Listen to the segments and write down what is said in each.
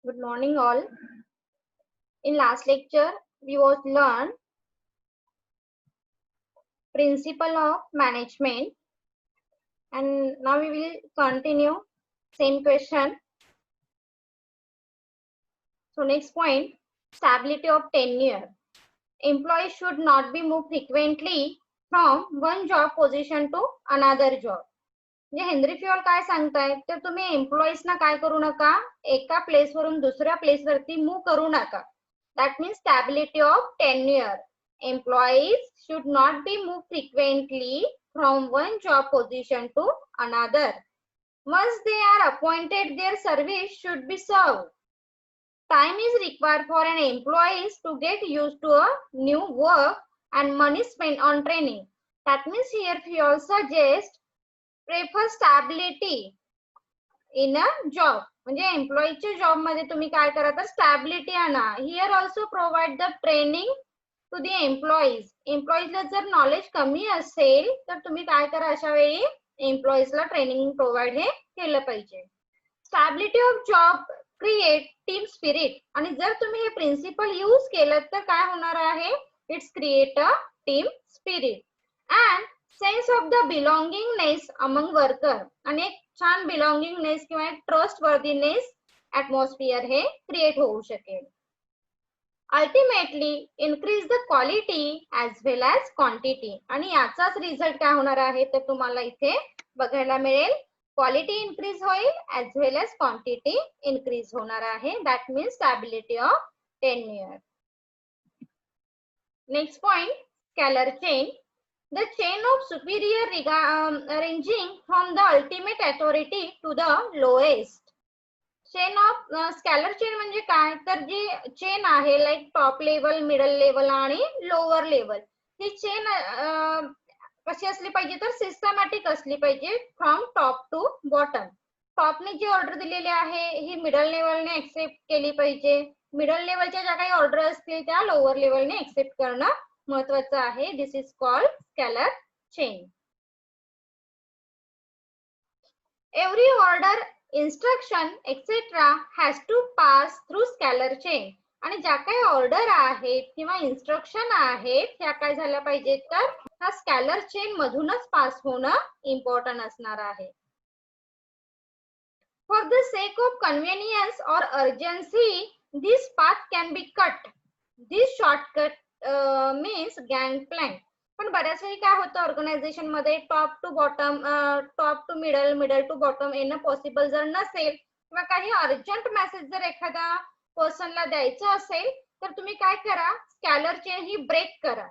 Good morning all. In last lecture, we was learn principle of management, and now we will continue same question. So next point, stability of tenure. Employees should not be moved frequently from one job position to another job. म्हणजे Henry fuel काय सांगतायत तर तुम्ही employees ना काय करू नका, एका प्लेस वरून दुसऱ्या प्लेस वरती मूव करू नका. That means stability of tenure. Employees should not be moved frequently from one job position to another. Once they are appointed, their service should be served. Time is required for an employee to get used to a new work and money spent on training. That means here Fuel suggests prefer stability in a job. म्हणजे एम्प्लॉईच्या job मध्ये तुम्ही काय करा तर stability आणा. Here also provide the training to the employees. एम्प्लॉईजला जर knowledge कमी असेल तर तुम्ही काय करा, अशा वेळी एम्प्लॉईजला ट्रेनिंग प्रोव्हाइड हे केलं पाहिजे. Stability of job create team spirit. आणि जर तुम्ही हे प्रिन्सिपल यूज केलं तर काय होणार आहे, it's create a team spirit and sense of the belongingness among worker. आणि एक छान बिलॉंगिंगनेस किंवा एक ट्रस्ट वर्दीनेस ऍटमॉस्फिअर हे क्रिएट होऊ शकेल. Ultimately increase the quality as well as quantity. आणि याचाच रिझल्ट काय होणार आहे तर तुम्हाला इथे बघायला मिळेल, क्वालिटी इन्क्रीज होईल as well as quantity increase होणार आहे. That means stability of tenure. Next point, scalar chain. The chain of superior ranging from the ultimate authority to the lowest. Chain of scalar chain म्हणजे काय तर जी chain आहे like top level, middle level आणि lower level, ही chain कशी असली पाहिजे तर सिस्टमॅटिक असली पाहिजे फ्रॉम टॉप टू बॉटम. टॉपने जी ऑर्डर दिलेली आहे ही मिडल लेवलने एक्सेप्ट केली पाहिजे. मिडल लेवलच्या ज्या काही ऑर्डर असतील त्या लोअर लेवलने एक्सेप्ट करणं महत्वाचं आहे. This is called scalar chain. Every order, instruction etcetera has to pass through scalar chain. आणि ज्या काही ऑर्डर आहेत किंवा इन्स्ट्रक्शन आहेत त्या काय झाल्या पाहिजेत तर हा स्कॅलर चेन मधूनच पास होणं इम्पॉर्टंट असणार आहे. For the sake of convenience और urgency this path can be cut. This shortcut means गँग प्लॅन. पण बऱ्याच वेळी काय होतं ऑर्गनायझेशन मध्ये top to bottom, top to middle, middle to bottom येणं पॉसिबल जर नसेल किंवा काही अर्जंट मेसेज जर एखाद्या पर्सनला द्यायचं असेल तर तुम्ही काय करा, स्कॅलर चेन ही ब्रेक करा.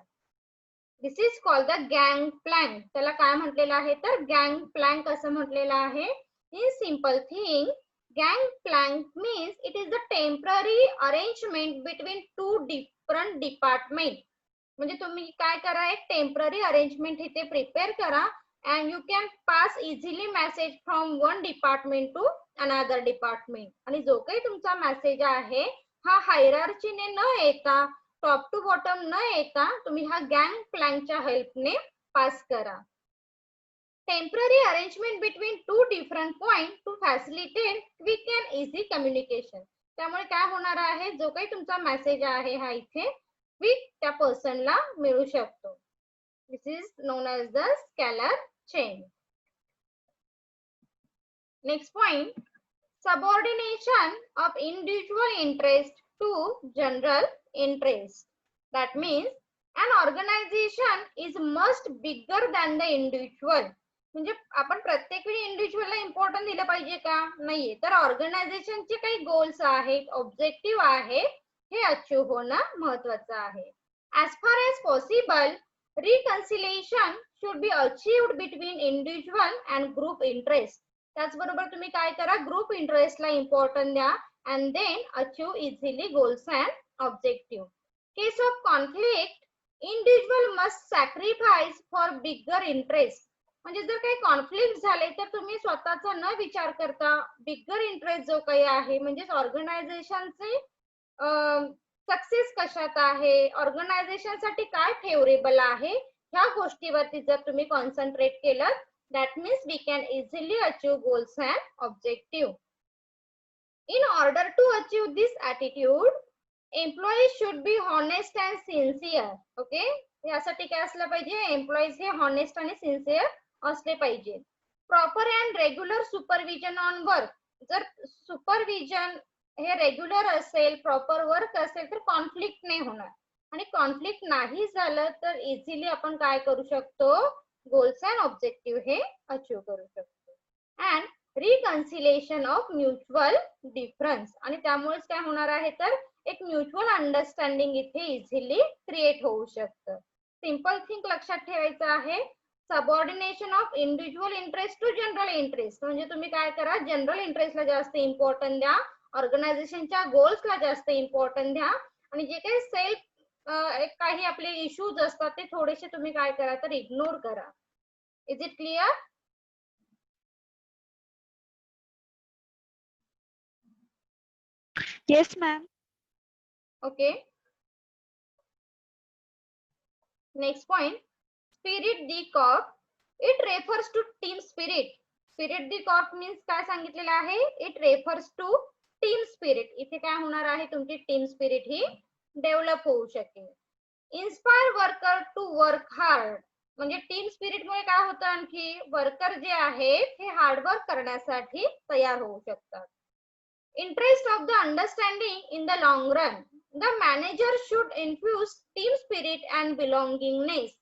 दिस इज कॉल्ड द गँग प्लॅन. त्याला काय म्हटलेलं आहे तर गँग प्लॅन कसं म्हटलेलं आहे. इन सिंपल थिंग, गँग plan means it is the temporary arrangement between two different department. म्हणजे तुम्ही काय करा, एक टेम्पररी अरेंजमेंट इथे प्रिपेअर करा and you can pass easily message from one department to another department. आणि जो काही तुमचा मेसेज आहे हा हायरार्चीने न येता, टॉप टू बॉटम न येता तुम्ही हा गँग प्लॅनच्या हेल्पने पास करा. Temporary arrangement between two different point two facilitate quick and easy communication. त्यामुळे काय होणार आहे, जो काही तुमचा मेसेज आहे हा इथे क्विक त्या पर्सनला मिळू शकतो. This is known as the scalar chain. Next point, subordination of individual interest to general interest. That means an organization is much bigger than the individual. म्हणजे आपण प्रत्येक वेळी इंडिव्हिज्युअलला इम्पॉर्टन्स दिलं पाहिजे का, नाहीये. तर ऑर्गनायझेशनचे काही गोल्स आहेत, ऑब्जेक्टिव्ह आहेत, हे अचीव होणं महत्वाचं आहे. as far as possible, reconciliation should be achieved between individual and group interest. त्याचबरोबर तुम्ही काय करा, ग्रुप इंटरेस्टला इम्पॉर्टन्स द्या and then achieve easily goals and objective. Case of conflict, individual must sacrifice for bigger interest. म्हणजे जर काही conflict झाले तर तुम्ही स्वतःचा न विचार करता बिगर इंटरेस्ट जो काही आहे म्हणजे ऑर्गनायझेशनचे सक्सेस कशात आहे, ऑर्गनायझेशन साठी काय फेवरेबल आहे, ह्या गोष्टीवरती जर तुम्ही कॉन्सन्ट्रेट केलं, that means we can easily achieve goals and objective. In order to achieve this attitude, employees should be honest and sincere. Okay, यासाठी काय असलं पाहिजे, एम्प्लॉईज हे हॉनेस्ट आणि सिन्सिअर असले पाहिजे. Proper and regular supervision on work. जर supervision हे रेग्युलर असेल, प्रॉपर वर्क असेल तर कॉन्फ्लिक्ट नाही होणार, आणि कॉन्फ्लिक्ट नाही झालं तर इझिली आपण काय करू शकतो, गोल्स अँड ऑब्जेक्टिव्ह हे अचीव करू शकतो. And reconciliation of mutual difference, आणि त्यामुळेच काय होणार आहे तर एक म्युच्युअल अंडरस्टँडिंग इथे इझिली क्रिएट होऊ शकतं. सिंपल थिंग लक्षात ठेवायचं आहे, subordination of individual interest to general interest. म्हणजे तुम्ही काय करा, जनरल इंटरेस्टला जास्त इम्पॉर्टन्स द्या, ऑर्गनायझेशनच्या गोल्सला जास्त इम्पॉर्टन्स द्या, आणि जे काही सेल्फ काही आपले इश्यूज असतात ते थोडेसे तुम्ही काय करा तर इग्नोर करा. Is it clear? Yes, ma'am. Okay. Next point, spirit de corps. It refers to team spirit. Spirit de corps means काय सांगितलेलं आहे, it refers to team spirit. इथे काय होणार आहे, तुमची टीम स्पिरिट ही डेव्हलप होऊ शकेल. Inspire worker to work hard. म्हणजे टीम स्पिरिट मुळे काय होतं, आणखी वर्कर जे आहेत हे हार्डवर्क करण्यासाठी तयार होऊ शकतात. Interest of the understanding in the long run. The manager should infuse team spirit and belongingness.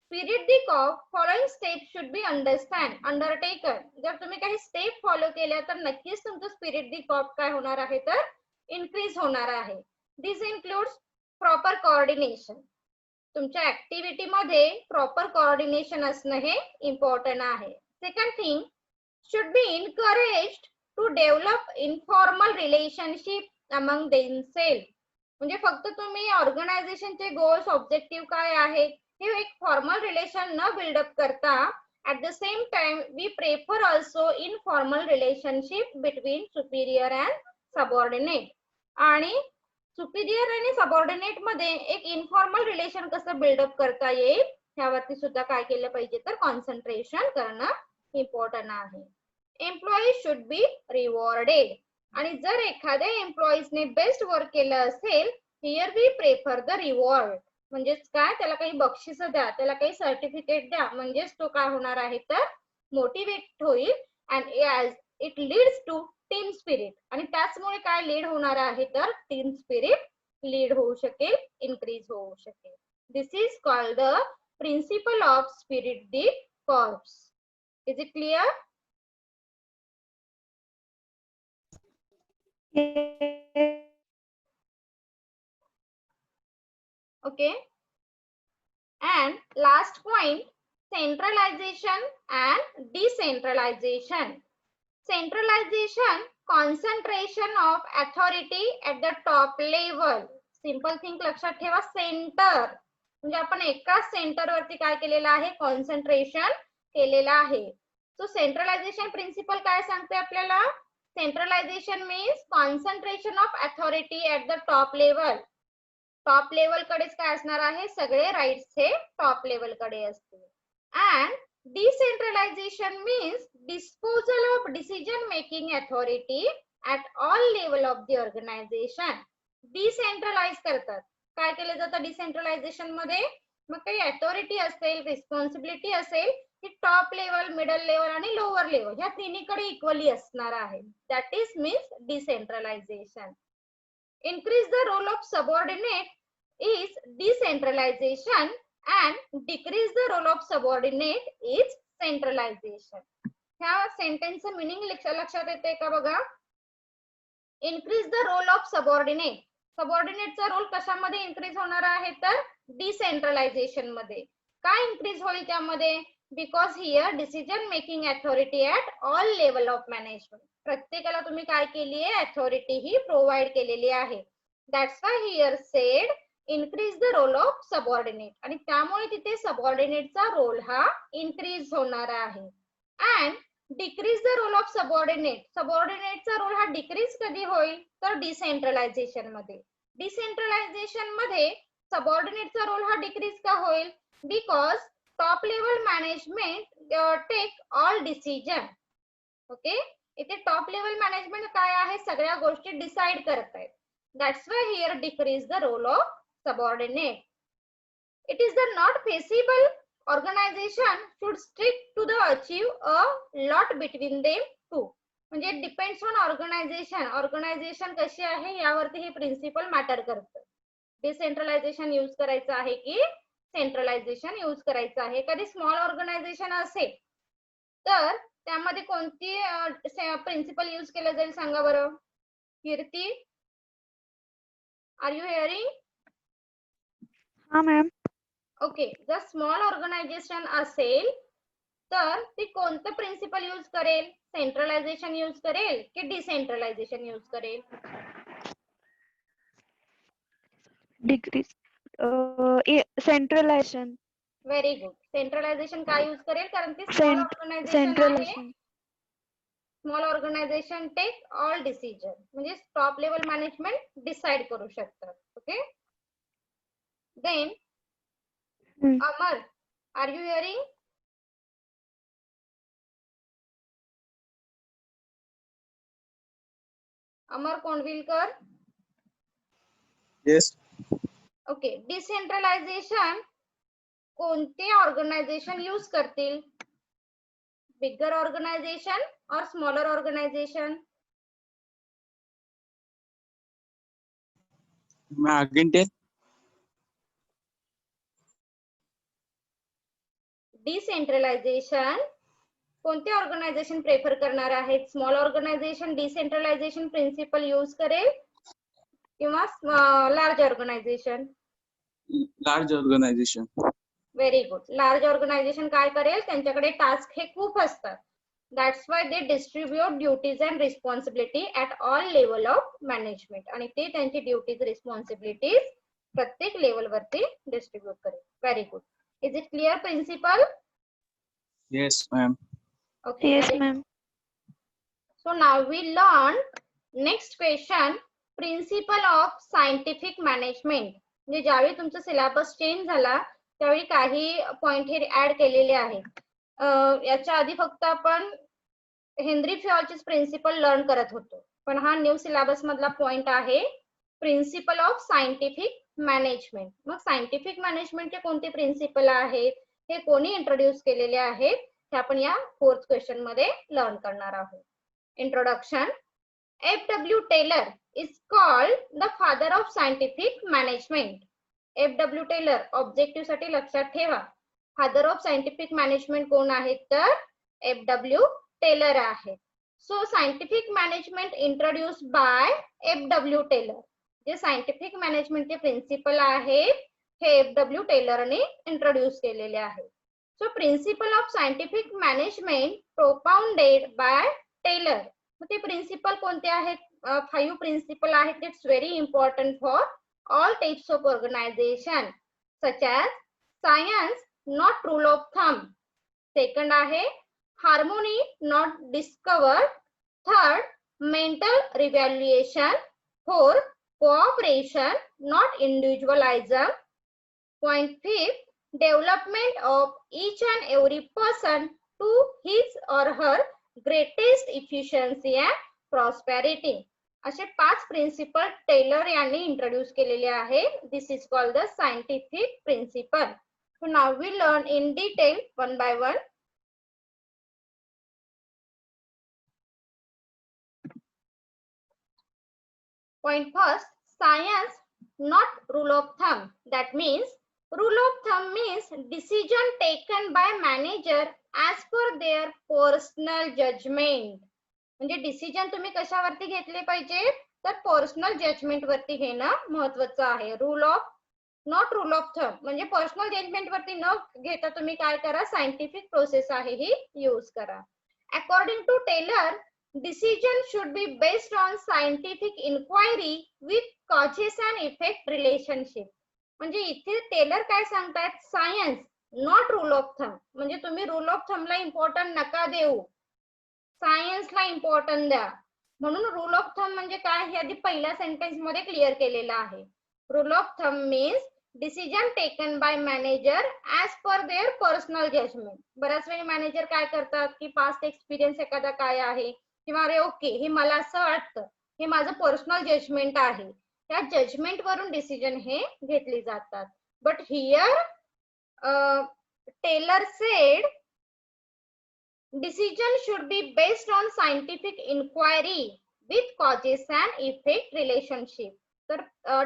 Spirit the corps, following steps should be undertaken. जर तुम्ही काही स्टेप फॉलो केल्या तर नक्कीच तुमचं स्पिरिट दी कॉर्प काय होणार आहे तर इन्क्रीज होणार आहे. This includes proper coordination. तुमच्या ऍक्टिव्हिटी मध्ये प्रॉपर कोऑर्डिनेशन असणं हे इम्पॉर्टंट आहे. Second thing, should be encouraged to develop informal relationship among themself. म्हणजे फक्त तुम्ही ऑर्गनायझेशनचे गोल्स ऑब्जेक्टिव्ह काय आहेत हे एक फॉर्मल रिलेशन न बिल्डअप करता, at the same time we prefer also informal relationship between superior and subordinate. आणि सुपिरियर आणि सबऑर्डिनेट मध्ये एक इनफॉर्मल रिलेशन कसं बिल्डअप करता येईल यावरती सुद्धा काय केलं पाहिजे तर कॉन्सन्ट्रेशन करणं इम्पॉर्टंट आहे. Employee should be rewarded. आणि जर एखाद्या एम्प्लॉईजने बेस्ट वर्क केलं असेल, here we prefer the reward. म्हणजेच काय, त्याला काही बक्षीस द्या, त्याला काही सर्टिफिकेट द्या, म्हणजेच तो काय होणार आहे तर मोटिवेट होईल. And it leads to team spirit. आणि त्याचमुळे काय लीड होणार आहे तर टीम स्पिरिट लीड होऊ शकेल, इन्क्रीज होऊ शकेल. This is called the principle of spirit de corps. Is it clear? Okay. And last point, centralization and decentralization. Centralization, concentration of authority at the top level. Simple thing लक्षात ठेवा, centre म्हणजे आपण एकाच centre वरती काय केलेलं आहे, concentration केलेलं आहे. सो सेंट्रलायझेशन प्रिन्सिपल काय सांगते आपल्याला, centralization means concentration of authority at the top level. Top level कडेच काय असणार आहे, सगळे राईट्स हे टॉप लेवल कडे असतील. And decentralisation means disposal of decision making authority at all level of the organisation. Decentralise करतात. काय केलं जातं डिसेंट्रलायझेशन मध्ये, मग काही अथॉरिटी असेल, रिस्पॉन्सिबिलिटी असेल, ती टॉप लेवल, मिडल लेवल आणि लोअर लेवल ह्या तिन्हीकडे इक्वली असणार आहे. That is means decentralisation. Increase the role of subordinate is decentralization and decrease the role of subordinate is centralization. ह्या सेंटेन्स मीनिंग लक्षात येते का बघा. Increase the role of subordinate. सबऑर्डिनेटचा रोल कशामध्ये इन्क्रीज होणार आहे तर डिसेंट्रलायझेशन मध्ये. काय इन्क्रीज होईल त्यामध्ये, because here decision making authority at all level of management. प्रत्येकाला तुम्ही काय केली आहे, अथॉरिटी ही प्रोव्हाइड केलेली आहे. That's why here said increase the role of subordinate. आणि त्यामुळे तिथे सबऑर्डिनेटचा रोल हा इन्क्रीज होणार आहे. And decrease the role of subordinate. सबऑर्डिनेटचा रोल हा डिक्रीज कधी होईल तर डिसेंट्रलायझेशन मध्ये. डिसेंट्रलायझेशन मध्ये सबऑर्डिनेटचा रोल हा डिक्रीज का होईल, because top level management take all decision. Okay, इथे टॉप लेवल मॅनेजमेंट काय आहे, सगळ्या गोष्टी डिसाइड करतायत. That's why here decrease the role of subordinate. It is the not feasible organization should stick to the achieve a lot between them two. म्हणजे depends on organization. Organization कशी आहे यावरती हे प्रिन्सिपल मॅटर करतं. Decentralization use करायचं आहे की सेंट्रलायझेशन use करायचं आहे. कधी स्मॉल ऑर्गनायझेशन असेल तर त्यामध्ये कोणती प्रिन्सिपल यूज केलं जाईल सांगा बरं. कीर्ती, आर यू हिअरिंग? हा मॅम. ओके, जर स्मॉल ऑर्गनायझेशन असेल तर ती कोणतं प्रिन्सिपल यूज करेल, सेंट्रलायझेशन यूज करेल की डिसेंट्रलायझेशन यूज करेल? Degree centralization. Very good. Centralization काय यूज करेल, कारण ती स्मॉल ऑर्गनायझेशन आहे. Small organization take all decision, म्हणजे टॉप लेवल मॅनेजमेंट डिसाइड करू शकतात. Okay, then Amar, are you hearing? Amar Kondvilkar. Yes. Okay, decentralization कोणते ऑर्गनायझेशन यूज करतील, बिगर ऑर्गनायझेशन और smaller organization? Again tell. Decentralization कोणते ऑर्गनायझेशन प्रेफर करणार आहेत, small organization decentralization principle use करेल किंवा large organization? Large organisation. Very good. Large organisation काय करेल, त्यांच्याकडे टास्क हे खूप असतात. That's why they distribute duties and responsibility at all level of management. आणि ते त्यांची ड्युटीज रिस्पॉन्सिबिलिटीज प्रत्येक लेवलवरती डिस्ट्रीब्यूट करेल. Very good. Is it clear principle? Yes ma'am. Okay. Yes, ma'am. So now we learn next question, principle of scientific management. म्हणजे ज्यावेळी तुमचा syllabus change झाला त्यावेळी काही पॉइंट हे ऍड केलेले आहेत. याच्या आधी फक्त आपण हेनरी फ्युअलचीच प्रिन्सिपल लर्न करत होतो, पण हा न्यू सिलेबस मधला पॉइंट आहे प्रिन्सिपल ऑफ सायंटिफिक मॅनेजमेंट. मग सायंटिफिक मॅनेजमेंटचे कोणते प्रिन्सिपल आहेत, हे कोणी इंट्रोड्यूस केलेले आहेत, हे आपण या फोर्थ क्वेश्चन मध्ये लर्न करणार आहोत. Introduction. F.W. Taylor is called the father of scientific management. F.W. Taylor objective साठी लक्षात ठेवा, फादर ऑफ सायंटिफिक मॅनेजमेंट कोण आहेत तर F.W. टेलर आहेत. So scientific management introduce by F.W. Taylor. जे सायंटिफिक मॅनेजमेंटचे प्रिन्सिपल आहेत हे F.W. टेलरने इंट्रोड्यूस केलेले आहेत. So principle of scientific management propounded by Taylor. ते प्रिन्सिपल कोणते आहेत, 5 प्रिन्सिपल आहेत. It's very important for all types of organization such as science not rule of thumb. Second आहे harmony not discovered. Third mental revaluation. Fourth cooperation not individualism. Point fifth development of each and every person to his or her greatest efficiency and prosperity. असे 5 principal teller यांनी introduce केलेले आहेत. This is called the scientific principle. So now we learn in detail one by one. Point first, science not rule of thumb. That means rule of thumb means decision taken by manager as per their personal judgment. म्हणजे decision तुम्ही कशावरती घेतले पाहिजे तर personal judgement वरती घेणं महत्वाचं आहे. Rule of not rule of thumb म्हणजे पर्सनल जजमेंट वरती न घेता तुम्ही काय करा, सायंटिफिक प्रोसेस आहे ही यूज करा. According to Taylor decision should be based on scientific inquiry with causes and effect relationship. म्हणजे इथे टेलर काय सांगतायत, science not rule of thumb. म्हणजे तुम्ही रूल ऑफ थंबला इम्पॉर्टंट नका देऊ, सायन्सला इम्पॉर्टंट द्या. म्हणून रूल ऑफ थंब म्हणजे काय हे आधी पहिल्या सेंटेन्स मध्ये क्लिअर केलेलं आहे. Rule of thumb means decision taken by manager as per their personal judgement. बऱ्याच वेळी मॅनेजर काय करतात की पास्ट एक्सपिरियन्स एखादा काय आहे किंवा अरे ओके हे मला असं वाटतं, हे माझं पर्सनल जजमेंट आहे, त्या जजमेंट वरून डिसिजन हे घेतले जातात. But here Taylor said decision should be based on scientific inquiry with causes and effect relationship. तर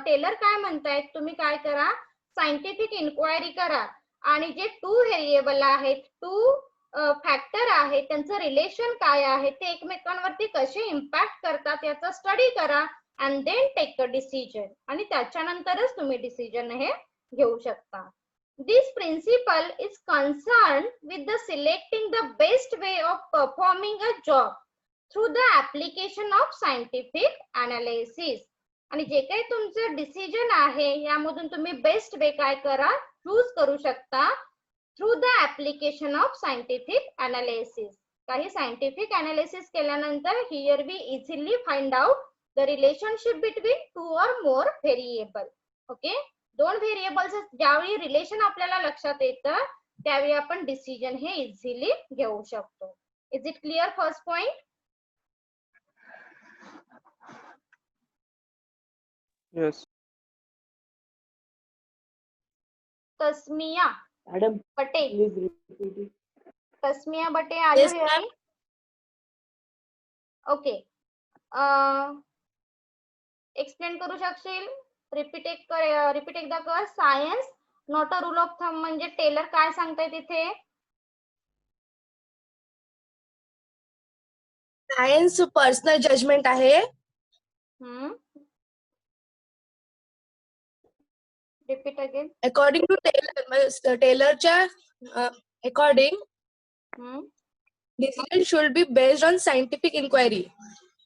टेलर काय म्हणतायत, तुम्ही काय करा, सायंटिफिक इन्क्वायरी करा आणि जे 2 व्हेरिएबल आहेत, 2 फॅक्टर आहेत, त्यांचं रिलेशन काय आहे, ते एकमेकांवरती कसे इम्पॅक्ट करतात याचा स्टडी करा and then take a decision, आणि त्याच्यानंतरच तुम्ही डिसिजन हे घेऊ शकता. This principle is concerned with the selecting the best way of performing a job through the application of scientific analysis. आणि जे काही तुमचं डिसिजन आहे यामधून तुम्ही बेस्ट वे काय करा, चूज करू शकता through the application of scientific analysis. काही सायंटिफिक अनालिसिस केल्यानंतर here we easily find out the relationship between 2 or more variable. Okay, 2 variables ज्यावेळी रिलेशन आपल्याला लक्षात येतं त्यावेळी आपण डिसिजन हे इझिली घेऊ शकतो. Is it clear first point? Yes. Tasmiya Madam, बटे, please repeat it. तस्मिया बटे, are you Yes, ma'am. Hearing? Okay, explain करू शकशील? रिपीट एकदा कर. Science not a rule of thumb म्हणजे टेलर काय सांगताय तिथे? सायन्स पर्सनल जजमेंट आहे. Repeat again. अकॉर्डिंग टू टेलरच्या according decision should be based on scientific inquiry.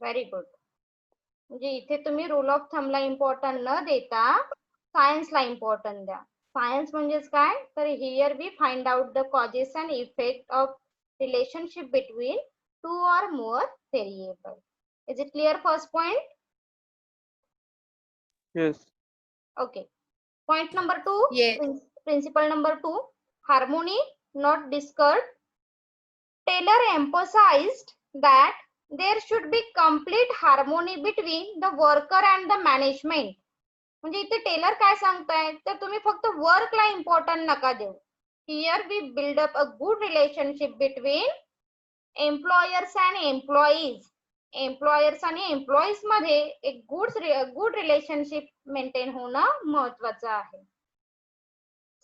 Very good. म्हणजे इथे तुम्ही रूल ऑफ थंबला इम्पॉर्टंट न देता सायन्सला इम्पॉर्टंट द्या. सायन्स म्हणजेच काय, तर here we find out the causes and effect of relationship between 2 or more variable. Is it clear first point? Yes. Okay. Point number 2. Yes. Principle number 2. Harmony, not discord. Taylor emphasized that there should be complete harmony between the worker and the management. म्हणजे इथे teller काय सांगताय, तर तुम्ही फक्त Varkala important नका देऊ. Here we build up a good relationship between employers and employees. Employers आणि एम्प्लॉईज मध्ये एक गुड रिलेशनशिप मेंटेन होणं महत्वाचं आहे.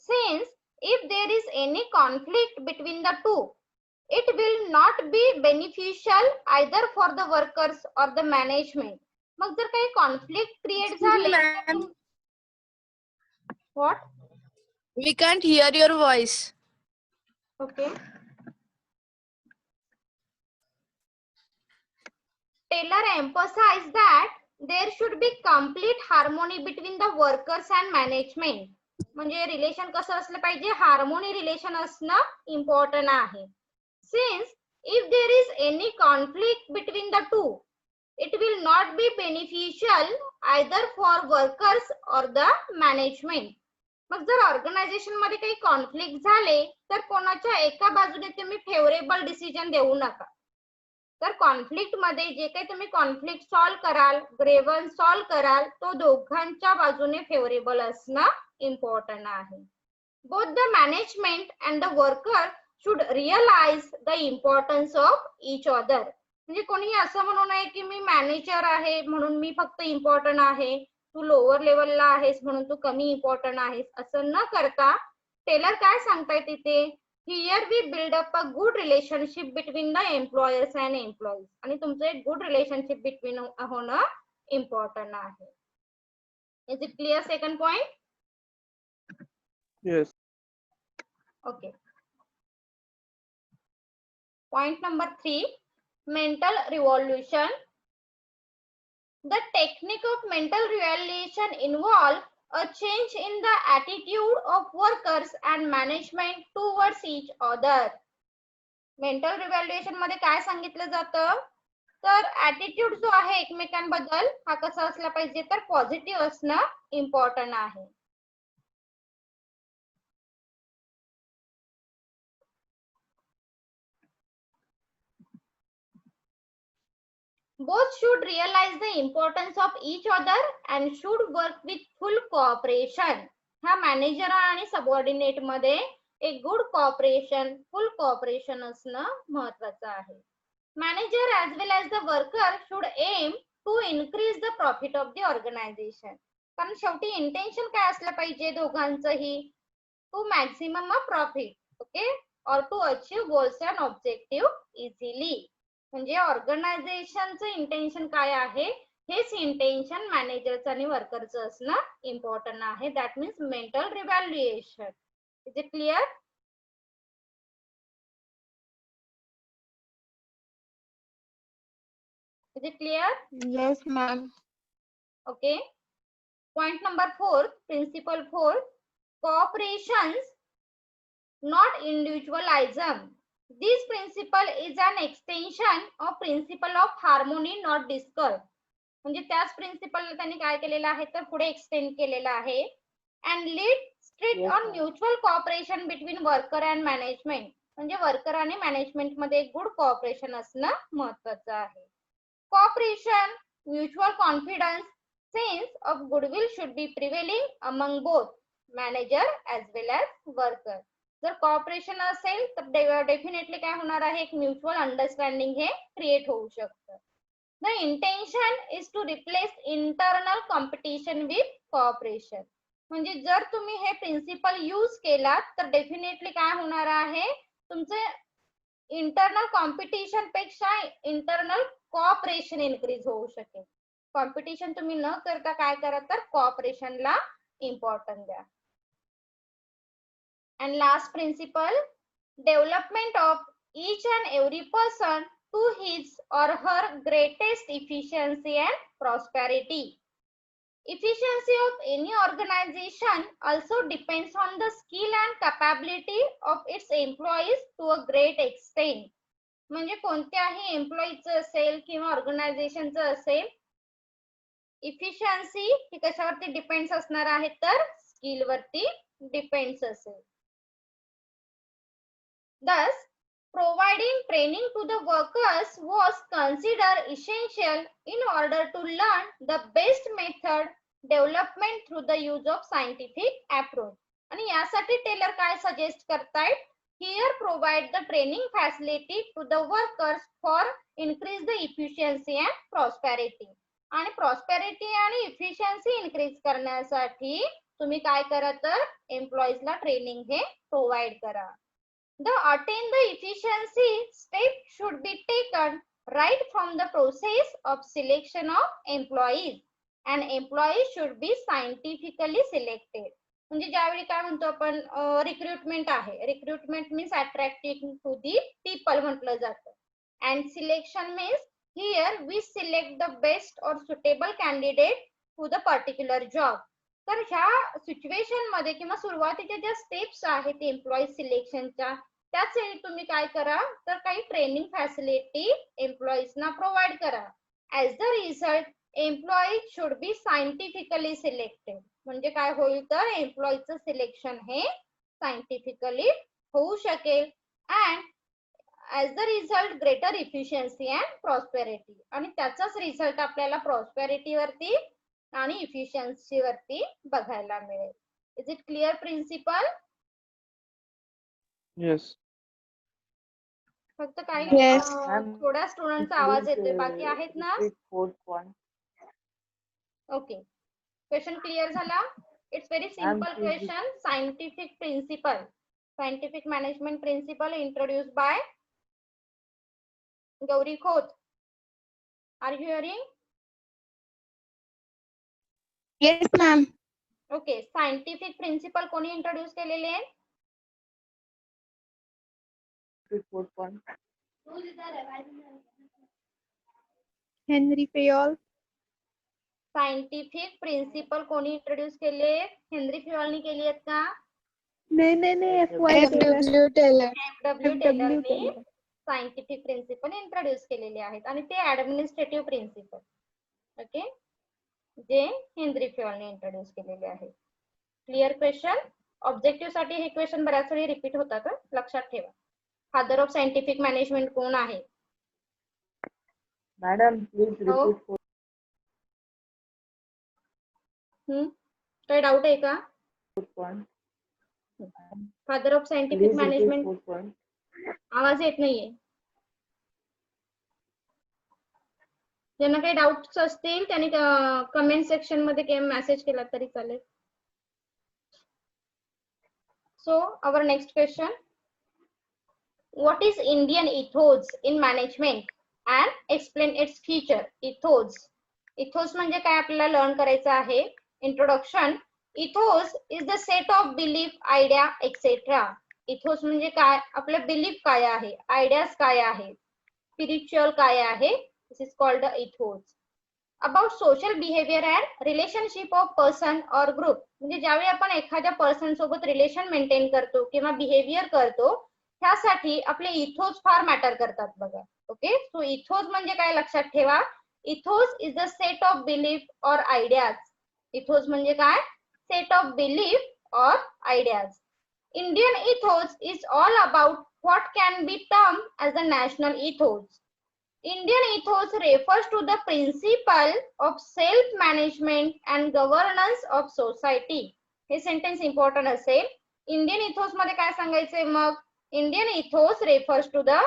Since if there is any conflict between the two, it will not be beneficial either for the workers or the management. मग जर काही conflict create झाले, Ma'am, what? we can't hear your voice. Okay, Taylor emphasized that there should be complete harmony between the workers and management. म्हणजे relation कसं असलं पाहिजे, harmony relation असणं important आहे. Since if there is any conflict between the two, it will not be beneficial either for workers or the management. मग जर organisation मध्ये काही कॉन्फ्लिक्ट झाले तर कोणाच्या एका बाजूने तुम्ही फेवरेबल डिसिजन देऊ नका. तर कॉन्फ्लिक्ट मध्ये जे काही तुम्ही कॉन्फ्लिक्ट सॉल्व्ह कराल, ग्रेव्हन्स सॉल्व्ह कराल, तो दोघांच्या बाजूने फेवरेबल असणं इम्पॉर्टंट आहे. Both the management and the worker should realize the importance of each other. म्हणजे कोणी असं म्हणू नये की मी मॅनेजर आहे म्हणून मी फक्त इम्पॉर्टंट आहे, तू लोअर लेवलला आहेस म्हणून तू कमी इम्पॉर्टंट आहेस, असं न करता टेलर काय सांगताय तिथे, here we build up a good relationship between the employers and employees. आणि तुमचं एक गुड रिलेशनशिप बिटवीन होणं इम्पॉर्टंट आहे. Is it clear second point? Yes. Okay. Point number 3, mental revolution. The technique of mental revolution involves a change in the attitude of workers and management towards each other. Mental revolution मध्ये काय सांगितलं जातं, तर attitude जो आहे एकमेकांबद्दल हा कसा असला पाहिजे, तर पॉझिटिव्ह असणं इम्पॉर्टंट आहे. both should realize the importance of each other and should work with full cooperation. ह्या मॅनेजर आणि सबऑर्डिनेट मध्ये एक गुड कॉपरेशन, फुल कॉपरेशन असणं महत्वाचं आहे. Manager as well as the worker should aim to increase the profit of the organisation. कारण शेवटी intention काय असलं पाहिजे दोघांचंही, to maximum of profit, okay, और to achieve goals and objective easily. म्हणजे ऑर्गनायझेशनचं इंटेन्शन काय आहे, हेच इंटेन्शन मॅनेजरचं आणि वर्करचं असणं इम्पॉर्टंट आहे. That means mental revaluation. Is it clear? Is it clear? Yes, ma'am. Okay. Point number 4, principle 4, cooperations, not individualism. This principle is an extension of principle of harmony, not discord. म्हणजे त्याच principal त्यांनी काय केलेलं आहे तर पुढे extend केलेलं आहे. And lead strict Yes, on ma'am. Mutual cooperation between worker and management. म्हणजे वर्कर आणि मॅनेजमेंट मध्ये गुड कॉपरेशन असणं महत्वाचं आहे. Cooperation, mutual confidence, sense of goodwill should be prevailing among both manager as well as worker. जर corporation असेल तर definitely काय होणार आहे, एक म्युच्युअल अंडरस्टँडिंग हे क्रिएट होऊ शकतं. The intention is to replace internal competition with cooperation. म्हणजे जर तुम्ही हे प्रिन्सिपल यूज केलात तर डेफिनेटली काय होणार आहे, तुमचे इंटरनल कॉम्पिटिशन पेक्षा इंटरनल कॉपरेशन इन्क्रीज होऊ शकेल. कॉम्पिटिशन तुम्ही न करता काय करा तर कॉपरेशनला इम्पॉर्टन्स द्या. And last principle, development of each and every person to his और her greatest efficiency and prosperity. Efficiency of any organization also depends on the skill and capability of its employees to a great extent. म्हणजे कोणत्याही एम्प्लॉईचं असेल किंवा ऑर्गनायझेशनचं असेल, efficiency ही कशावरती depends असणार आहे तर skill वरती डिपेंड्स असेल. Thus, providing training to the workers was considered essential in order to learn the best method development through the use of scientific approach. आणि यासाठी टेलर काय सजेस्ट करतायत, here provide the training facility to the workers for increase the efficiency and prosperity. आणि prosperity आणि efficiency increase करण्यासाठी तुम्ही काय करा तर एम्प्लॉईजला ट्रेनिंग हे प्रोव्हाइड करा. The attain the efficiency step should be taken right from the process of selection of employees, and employees should be scientifically selected. म्हणजे ज्यावेळी काय म्हणतो आपण रिक्रुटमेंट आहे, recruitment means attracting to the people म्हटलं जातं. And selection means here we select the best और suitable candidate to the particular job. तर ह्या सिच्युएशन मध्ये किंवा सुरुवातीच्या ज्या स्टेप्स आहेत एम्प्लॉई सिलेक्शनच्या, त्याच वेळी तुम्ही काय करा तर काही ट्रेनिंग फॅसिलिटी एम्प्लॉईजना प्रोव्हाइड करा. As the result employee should B scientifically selected. म्हणजे काय होईल तर एम्प्लॉईचं सिलेक्शन हे सायंटिफिकली होऊ शकेल. And as the result greater efficiency and prosperity. आणि त्याचाच रिझल्ट आपल्याला प्रॉस्पेरिटी वरती आणि इफिशियन्सी वरती बघायला मिळेल. Is it clear principle? Yes. फक्त काही Yes. थोड्या स्टुडंटचा आवाज येतोय, बाकी आहेत ना? Repeat fourth one. Okay, question clear झाला? It's very simple question. Scientific principle, scientific management principle introduce by Gauri Khot. Are you hearing? Yes, ma'am. Okay, scientific principle कोणी इंट्रोड्यूस केलेले आहेत? Repeat fourth one. Henry Fayol. Scientific principle कोणी introduce केले? Henry फ्युएलनी केली आहेत का? नहीं FY Taylor. FW Taylor. FW FW टेलरनी Taylor. सायंटिफिक प्रिन्सिपल इंट्रोड्यूस केलेले आहेत आणि ते ऍडमिनिस्ट्रेटिव्ह प्रिन्सिपल, ओके, जे हेनरी फ्युएलने इंट्रोड्यूस केलेले आहेत. Clear question? ऑब्जेक्टिव्ह साठी हे क्वेश्चन बऱ्याच वेळी रिपीट होतात, लक्षात ठेवा. फादर ऑफ सायंटिफिक मॅनेजमेंट कोण आहे? Madam, please हो. repeat fourth काही डाऊट आहे का? point. Father of scientific Please repeat management. fourth point. आवाज येत नाहीये. ज्यांना काही डाऊट्स असतील त्यांनी कमेंट सेक्शन मध्ये मेसेज केला तरी चालेल. So our next question, what is Indian ethos in management and explain its feature. ethos म्हणजे काय आपल्याला लर्न करायचं आहे. Introduction. ethos is the set of belief, idea, etc. ethos म्हणजे काय, आपलं बिलीफ काय आहे, आयडियाज काय आहे, स्पिरिच्युअल काय आहे. This is called the ethos. About social behaviour and relationship of person और ग्रुप. म्हणजे ज्यावेळी आपण एखाद्या पर्सन सोबत रिलेशन मेंटेन करतो किंवा बिहेवियर करतो त्यासाठी आपले इथोस फार मॅटर करतात बघा. ओके, सो इथोस म्हणजे काय लक्षात ठेवा. Ethos is the set of belief or ideas. Ethos म्हणजे काय, set of belief or ideas. Indian ethos is all about what can be term as the national ethos. Indian ethos refers to the principle of self-management and governance of society. हे sentence important असेल. Indian ethos मध्ये काय सांगायचंय मग, Indian ethos refers to the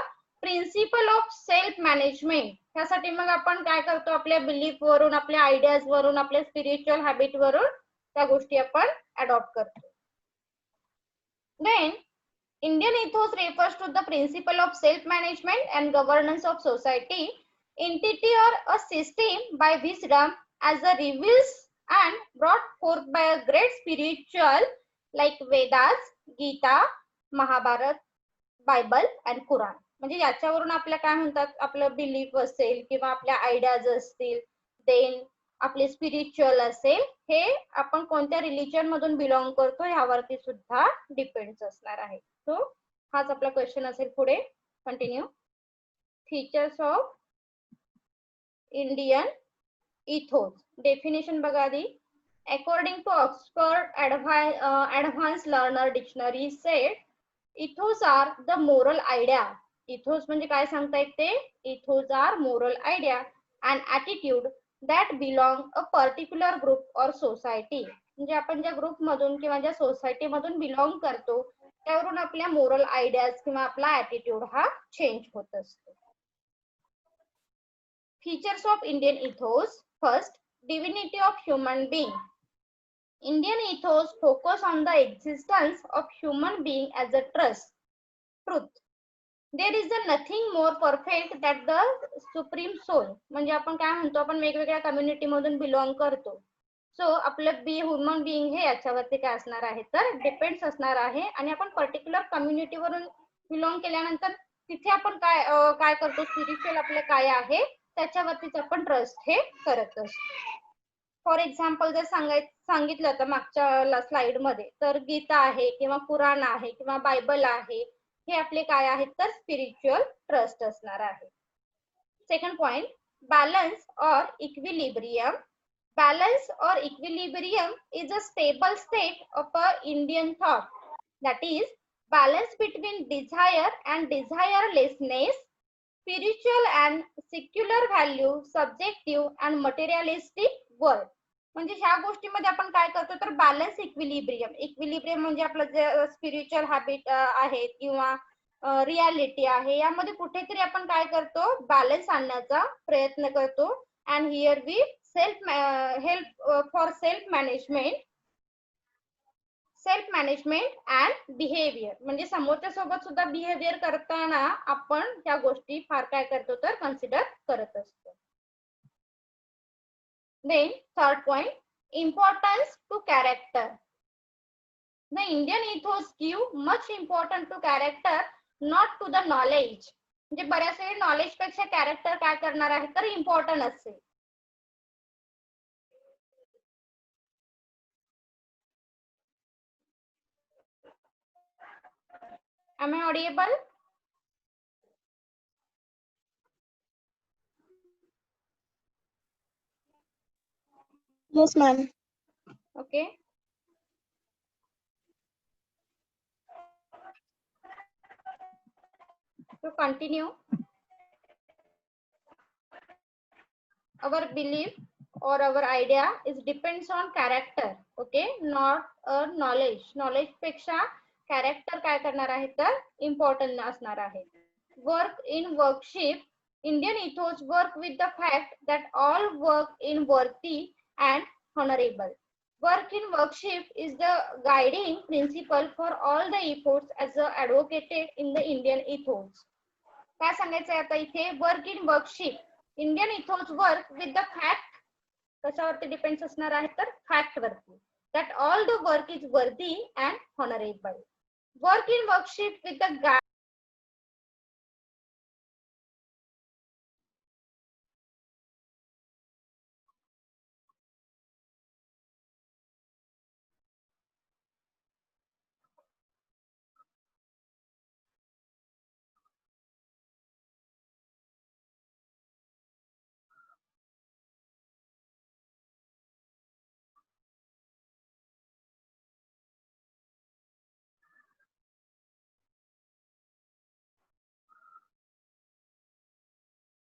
principle of self management. त्यासाठी मग आपण काय करतो, आपल्या बिलीफ वरून, आपल्या आयडियाज वरून, आपल्या स्पिरिच्युअल हॅबिट वरून त्या गोष्टी आपण अडॉप्ट करतो. Then Indian ethos refers to the principle of self-management and governance of society, entity or a system by wisdom as a reveals and brought forth by a great spiritual like Vedas, Gita, Mahabharat, Bible and Quran. म्हणजे याच्यावरून आपल्या काय म्हणतात, आपलं belief असेल किंवा आपल्या ideas असतील, देन आपले स्पिरिच्युअल असेल, हे आपण कोणत्या रिलीजन मधून बिलॉंग करतो यावरती सुद्धा डिपेंड्स असणार आहे. सो हाच आपला क्वेश्चन असेल. पुढे continue. Features of Indian ethos. Definition बघा आधी. According to Oxford advance learner dictionary set, ethos are the moral idea. Ethos म्हणजे काय सांगता येते, ethos are moral idea and attitude that belong a particular group or society. म्हणजे आपण ज्या group मधून किंवा ज्या सोसायटी मधून बिलॉंग करतो त्यावरून आपल्या मोरल आयडियाज किंवा आपला ऍटिट्यूड हा चेंज होत असतो. Features of Indian ethos. First, divinity of human being. Indian ethos focus on the existence of human being as a truth. There is a nothing more perfect that the supreme soul. म्हणजे आपण काय म्हणतो, आपण वेगवेगळ्या community मधून belong करतो. So आपलं human being हे याच्यावरती काय असणार आहे तर डिपेंड्स असणार आहे. आणि आपण पर्टिक्युलर कम्युनिटीवरून बिलॉंग केल्यानंतर तिथे आपण काय करतो, स्पिरिच्युअल आपलं काय आहे त्याच्यावरतीच आपण ट्रस्ट हे करत असतो. फॉर एक्झाम्पल जर सांगितलं होतं मागच्या स्लाइड मध्ये, तर गीता आहे किंवा कुराण आहे किंवा बायबल आहे, हे आपले काय आहेत तर स्पिरिच्युअल ट्रस्ट असणार आहे. सेकंड पॉइंट, बॅलन्स और equilibrium. Balance or equilibrium is a stable state of a Indian thought. That is, balance between desire and desirelessness, spiritual and secular value, subjective and materialistic world. म्हणजे ह्या गोष्टीमध्ये आपण काय करतो तर बॅलन्स, इक्विलिब्रियम. इक्विलिब्रियम म्हणजे आपलं जे स्पिरिच्युअल हॅबिट आहेत किंवा रियालिटी आहे, यामध्ये कुठेतरी आपण काय करतो, बॅलन्स आणण्याचा प्रयत्न करतो. And here we help for self management and behavior. म्हणजे समोरच्या सोबत सुद्धा बिहेवियर करताना आपण त्या गोष्टी फार काय करतो तर कन्सिडर करत असतो. Then third point, importance to character. The Indian ethos give much importance to character, not to the knowledge. म्हणजे बऱ्याच वेळी नॉलेज पेक्षा कॅरेक्टर काय करणार आहे तर इम्पॉर्टंट असेल. Am I audible? Yes, ma'am. Okay. So continue. our belief or our idea is depends on character, okay, not knowledge पेक्षा character काय करणार आहे तर important असणार आहे. Work in workship, Indian ethos work with the fact that all work in worthy and honorable. Work in workship is the guiding principle for all the efforts as advocated in the Indian ethos. काय सांगायचंय आता इथे work in worship, Indian ethos work with the fact कशावरती depends असणार आहे तर fact वरती, that all the work is worthy and honourable. Work in worship with the